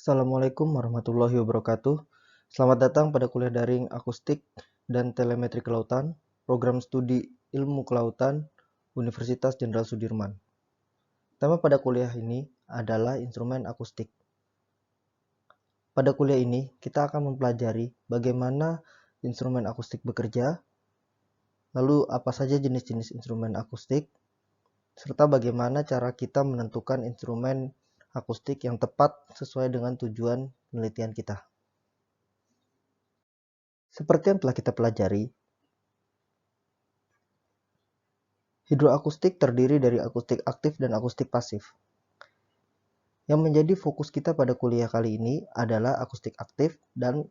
Assalamualaikum warahmatullahi wabarakatuh. Selamat datang pada kuliah daring akustik dan telemetri kelautan, program studi ilmu kelautan, Universitas Jenderal Sudirman. Tema pada kuliah ini adalah instrumen akustik. Pada kuliah ini, kita akan mempelajari bagaimana instrumen akustik bekerja, lalu apa saja jenis-jenis instrumen akustik, serta bagaimana cara kita menentukan instrumen akustik yang tepat sesuai dengan tujuan penelitian kita. Seperti yang telah kita pelajari, hidroakustik terdiri dari akustik aktif dan akustik pasif. Yang menjadi fokus kita pada kuliah kali ini adalah akustik aktif dan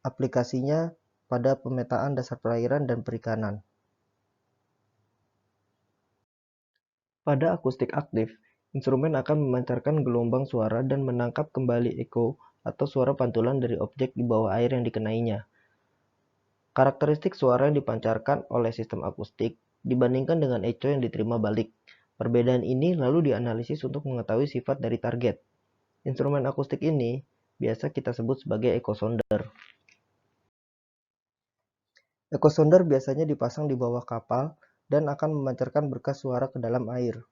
aplikasinya pada pemetaan dasar perairan dan perikanan. Pada akustik aktif, instrumen akan memancarkan gelombang suara dan menangkap kembali eko atau suara pantulan dari objek di bawah air yang dikenainya. Karakteristik suara yang dipancarkan oleh sistem akustik dibandingkan dengan eco yang diterima balik. Perbedaan ini lalu dianalisis untuk mengetahui sifat dari target. Instrumen akustik ini biasa kita sebut sebagai echo sounder. Echo sounder biasanya dipasang di bawah kapal dan akan memancarkan berkas suara ke dalam air.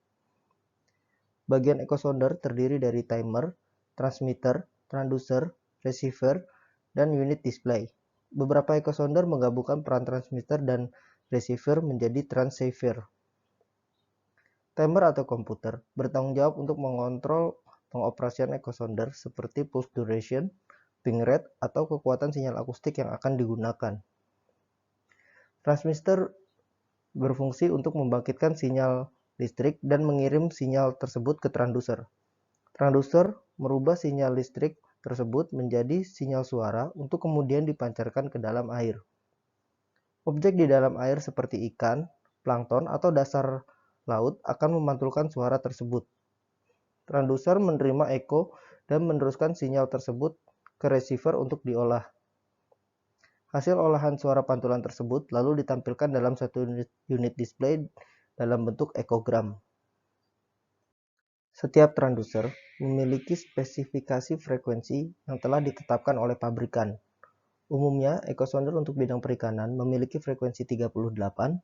Bagian echo sounder terdiri dari timer, transmitter, transducer, receiver, dan unit display. Beberapa echo sounder menggabungkan peran transmitter dan receiver menjadi transceiver. Timer atau komputer bertanggung jawab untuk mengontrol pengoperasian echo sounder seperti pulse duration, ping rate, atau kekuatan sinyal akustik yang akan digunakan. Transmitter berfungsi untuk membangkitkan sinyal listrik dan mengirim sinyal tersebut ke transducer. Transducer merubah sinyal listrik tersebut menjadi sinyal suara untuk kemudian dipancarkan ke dalam air. Objek di dalam air seperti ikan, plankton, atau dasar laut akan memantulkan suara tersebut. Transducer menerima echo dan meneruskan sinyal tersebut ke receiver untuk diolah. Hasil olahan suara pantulan tersebut lalu ditampilkan dalam satu unit display dalam bentuk ekogram. Setiap transducer memiliki spesifikasi frekuensi yang telah ditetapkan oleh pabrikan. Umumnya, echo sounder untuk bidang perikanan memiliki frekuensi 38, 120,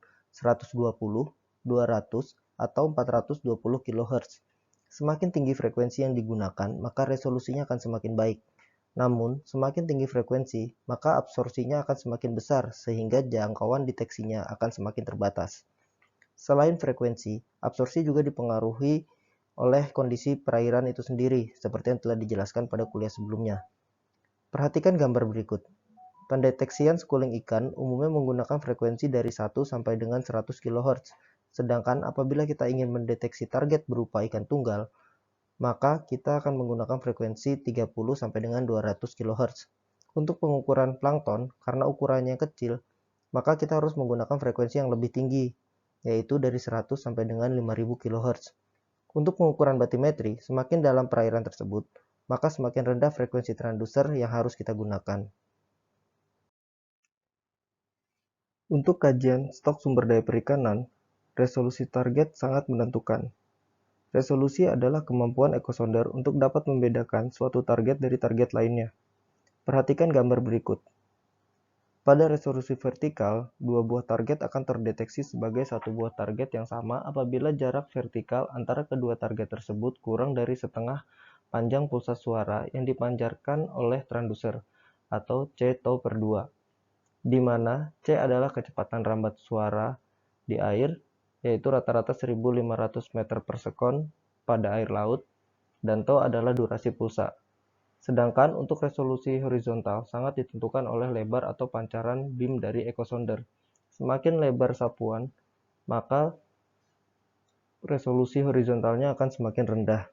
200, atau 420 kHz. Semakin tinggi frekuensi yang digunakan, maka resolusinya akan semakin baik. Namun, semakin tinggi frekuensi, maka absorpsinya akan semakin besar sehingga jangkauan deteksinya akan semakin terbatas. Selain frekuensi, absorpsi juga dipengaruhi oleh kondisi perairan itu sendiri, seperti yang telah dijelaskan pada kuliah sebelumnya. Perhatikan gambar berikut. Pendeteksian schooling ikan umumnya menggunakan frekuensi dari 1 sampai dengan 100 kHz. Sedangkan apabila kita ingin mendeteksi target berupa ikan tunggal, maka kita akan menggunakan frekuensi 30 sampai dengan 200 kHz. Untuk pengukuran plankton, karena ukurannya kecil, maka kita harus menggunakan frekuensi yang lebih tinggi, yaitu dari 100 sampai dengan 5000 kHz. Untuk pengukuran batimetri, semakin dalam perairan tersebut, maka semakin rendah frekuensi transducer yang harus kita gunakan. Untuk kajian stok sumber daya perikanan, resolusi target sangat menentukan. Resolusi adalah kemampuan echo sounder untuk dapat membedakan suatu target dari target lainnya. Perhatikan gambar berikut. Pada resolusi vertikal, dua buah target akan terdeteksi sebagai satu buah target yang sama apabila jarak vertikal antara kedua target tersebut kurang dari setengah panjang pulsa suara yang dipancarkan oleh transducer, atau C/2, di mana C adalah kecepatan rambat suara di air, yaitu rata-rata 1500 meter per sekon pada air laut, dan tau adalah durasi pulsa. Sedangkan untuk resolusi horizontal sangat ditentukan oleh lebar atau pancaran beam dari echo sounder. Semakin lebar sapuan, maka resolusi horizontalnya akan semakin rendah.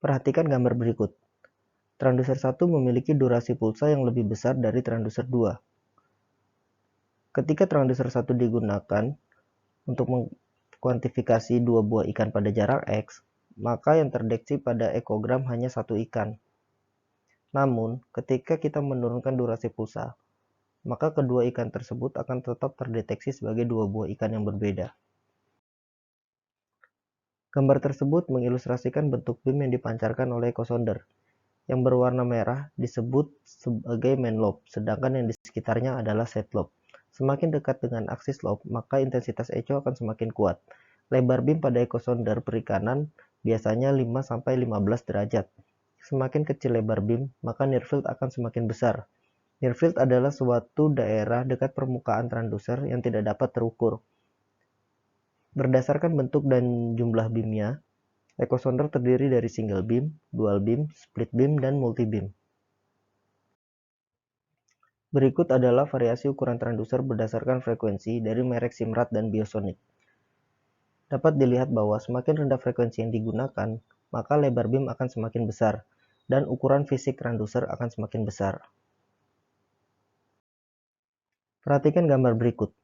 Perhatikan gambar berikut. Transducer 1 memiliki durasi pulsa yang lebih besar dari transducer 2. Ketika transducer 1 digunakan untuk mengkuantifikasi dua buah ikan pada jarak X, maka yang terdeteksi pada ekogram hanya satu ikan. Namun, ketika kita menurunkan durasi pulsa, maka kedua ikan tersebut akan tetap terdeteksi sebagai dua buah ikan yang berbeda. Gambar tersebut mengilustrasikan bentuk beam yang dipancarkan oleh echo sounder. Yang berwarna merah disebut sebagai main lobe, sedangkan yang di sekitarnya adalah side lobe. Semakin dekat dengan aksis lobe, maka intensitas echo akan semakin kuat. Lebar beam pada echo sounder perikanan biasanya 5-15 derajat. Semakin kecil lebar beam, maka near field akan semakin besar. Near field adalah suatu daerah dekat permukaan transducer yang tidak dapat terukur. Berdasarkan bentuk dan jumlah beamnya, echo sounder terdiri dari single beam, dual beam, split beam, dan multi beam. Berikut adalah variasi ukuran transducer berdasarkan frekuensi dari merek Simrad dan Biosonic. Dapat dilihat bahwa semakin rendah frekuensi yang digunakan, maka lebar beam akan semakin besar, dan ukuran fisik transducer akan semakin besar. Perhatikan gambar berikut.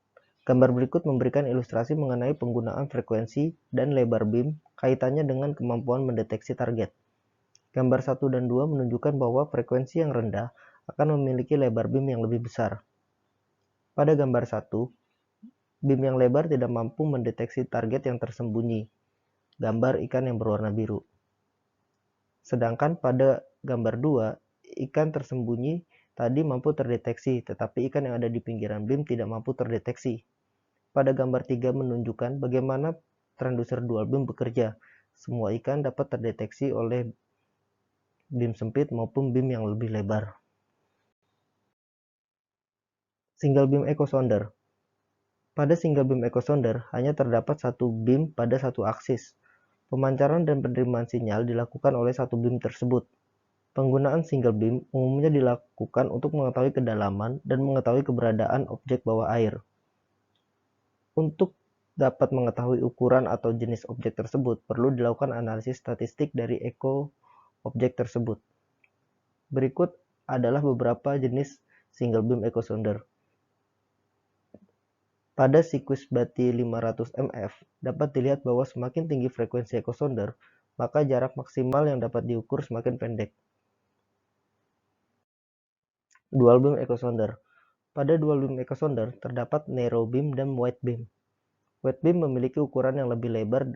Gambar berikut memberikan ilustrasi mengenai penggunaan frekuensi dan lebar beam kaitannya dengan kemampuan mendeteksi target. Gambar 1 dan 2 menunjukkan bahwa frekuensi yang rendah akan memiliki lebar beam yang lebih besar. Pada gambar 1, beam yang lebar tidak mampu mendeteksi target yang tersembunyi, gambar ikan yang berwarna biru. Sedangkan pada gambar 2, ikan tersembunyi tadi mampu terdeteksi, tetapi ikan yang ada di pinggiran beam tidak mampu terdeteksi. Pada gambar 3 menunjukkan bagaimana transducer dual beam bekerja. Semua ikan dapat terdeteksi oleh beam sempit maupun beam yang lebih lebar. Single beam echo sounder. Pada single beam echo sounder hanya terdapat satu beam pada satu aksis. Pemancaran dan penerimaan sinyal dilakukan oleh satu beam tersebut. Penggunaan single beam umumnya dilakukan untuk mengetahui kedalaman dan mengetahui keberadaan objek bawah air. Untuk dapat mengetahui ukuran atau jenis objek tersebut, perlu dilakukan analisis statistik dari echo objek tersebut. Berikut adalah beberapa jenis single beam echo sounder. Pada siklus Bati 500 mF, dapat dilihat bahwa semakin tinggi frekuensi echo sounder, maka jarak maksimal yang dapat diukur semakin pendek. Dual beam echo sounder. Pada dual beam echo sounder terdapat narrow beam dan wide beam. Wide beam memiliki ukuran yang lebih lebar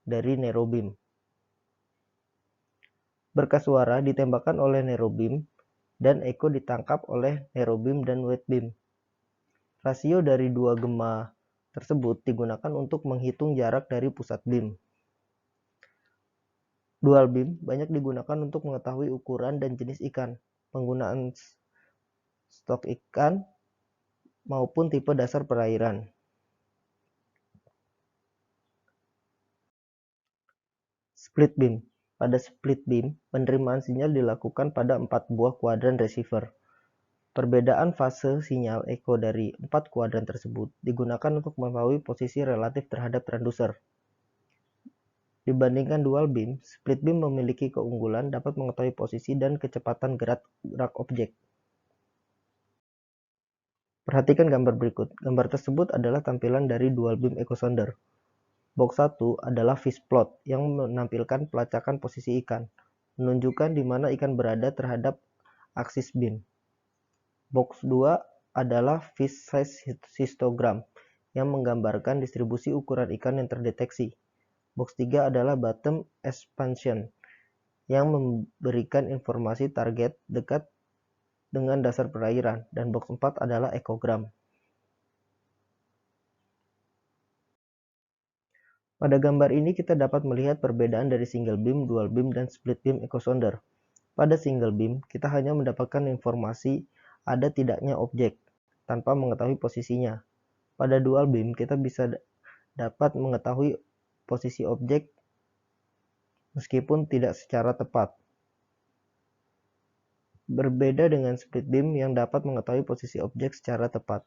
dari narrow beam. Berkas suara ditembakkan oleh narrow beam dan echo ditangkap oleh narrow beam dan wide beam. Rasio dari dua gema tersebut digunakan untuk menghitung jarak dari pusat beam. Dual beam banyak digunakan untuk mengetahui ukuran dan jenis ikan, penggunaan stok ikan, maupun tipe dasar perairan. Split beam. Pada split beam, penerimaan sinyal dilakukan pada 4 buah kuadran receiver. Perbedaan fase sinyal echo dari 4 kuadran tersebut digunakan untuk mengetahui posisi relatif terhadap transducer. Dibandingkan dual beam, split beam memiliki keunggulan dapat mengetahui posisi dan kecepatan gerak objek. Perhatikan gambar berikut. Gambar tersebut adalah tampilan dari dual beam echo sounder. Box 1 adalah fish plot yang menampilkan pelacakan posisi ikan, menunjukkan di mana ikan berada terhadap aksis beam. Box 2 adalah fish size histogram yang menggambarkan distribusi ukuran ikan yang terdeteksi. Box 3 adalah bottom expansion yang memberikan informasi target dekat dengan dasar perairan, dan box 4 adalah ekogram. Pada gambar ini kita dapat melihat perbedaan dari single beam, dual beam, dan split beam echo sounder. Pada single beam, kita hanya mendapatkan informasi ada tidaknya objek tanpa mengetahui posisinya. Pada dual beam, kita bisa dapat mengetahui posisi objek meskipun tidak secara tepat. Berbeda dengan split beam yang dapat mengetahui posisi objek secara tepat.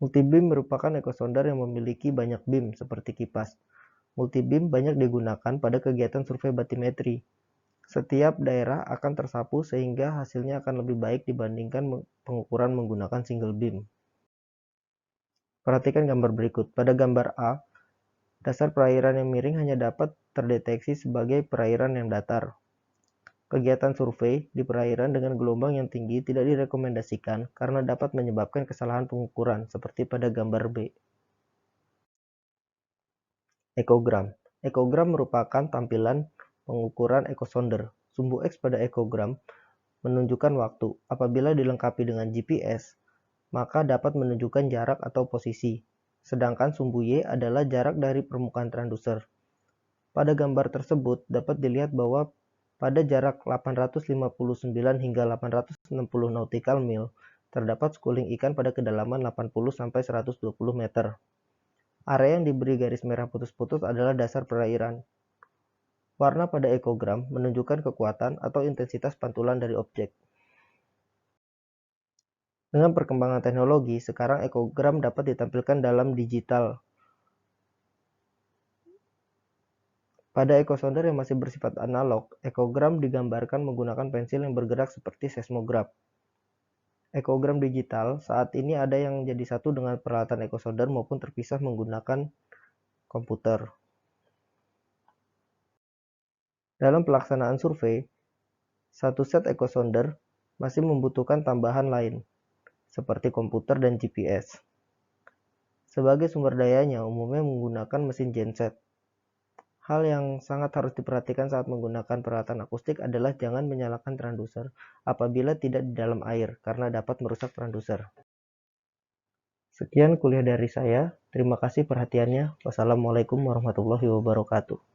Multibeam merupakan echo sounder yang memiliki banyak beam seperti kipas. Multibeam banyak digunakan pada kegiatan survei batimetri. Setiap daerah akan tersapu sehingga hasilnya akan lebih baik dibandingkan pengukuran menggunakan single beam. Perhatikan gambar berikut. Pada gambar A, dasar perairan yang miring hanya dapat terdeteksi sebagai perairan yang datar. Kegiatan survei di perairan dengan gelombang yang tinggi tidak direkomendasikan karena dapat menyebabkan kesalahan pengukuran, seperti pada gambar B. Ekogram. Ekogram merupakan tampilan pengukuran ekosonder. Sumbu X pada ekogram menunjukkan waktu. Apabila dilengkapi dengan GPS, maka dapat menunjukkan jarak atau posisi. Sedangkan sumbu Y adalah jarak dari permukaan transducer. Pada gambar tersebut dapat dilihat bahwa pada jarak 859 hingga 860 nautical mil, terdapat schooling ikan pada kedalaman 80-120 meter. Area yang diberi garis merah putus-putus adalah dasar perairan. Warna pada ekogram menunjukkan kekuatan atau intensitas pantulan dari objek. Dengan perkembangan teknologi, sekarang ekogram dapat ditampilkan dalam digital. Pada ekosonder yang masih bersifat analog, ekogram digambarkan menggunakan pensil yang bergerak seperti seismograf. Ekogram digital saat ini ada yang jadi satu dengan peralatan ekosonder maupun terpisah menggunakan komputer. Dalam pelaksanaan survei, satu set ekosonder masih membutuhkan tambahan lain, seperti komputer dan GPS. Sebagai sumber dayanya umumnya menggunakan mesin genset. Hal yang sangat harus diperhatikan saat menggunakan peralatan akustik adalah jangan menyalakan transducer apabila tidak di dalam air, karena dapat merusak transducer. Sekian kuliah dari saya. Terima kasih perhatiannya. Wassalamualaikum warahmatullahi wabarakatuh.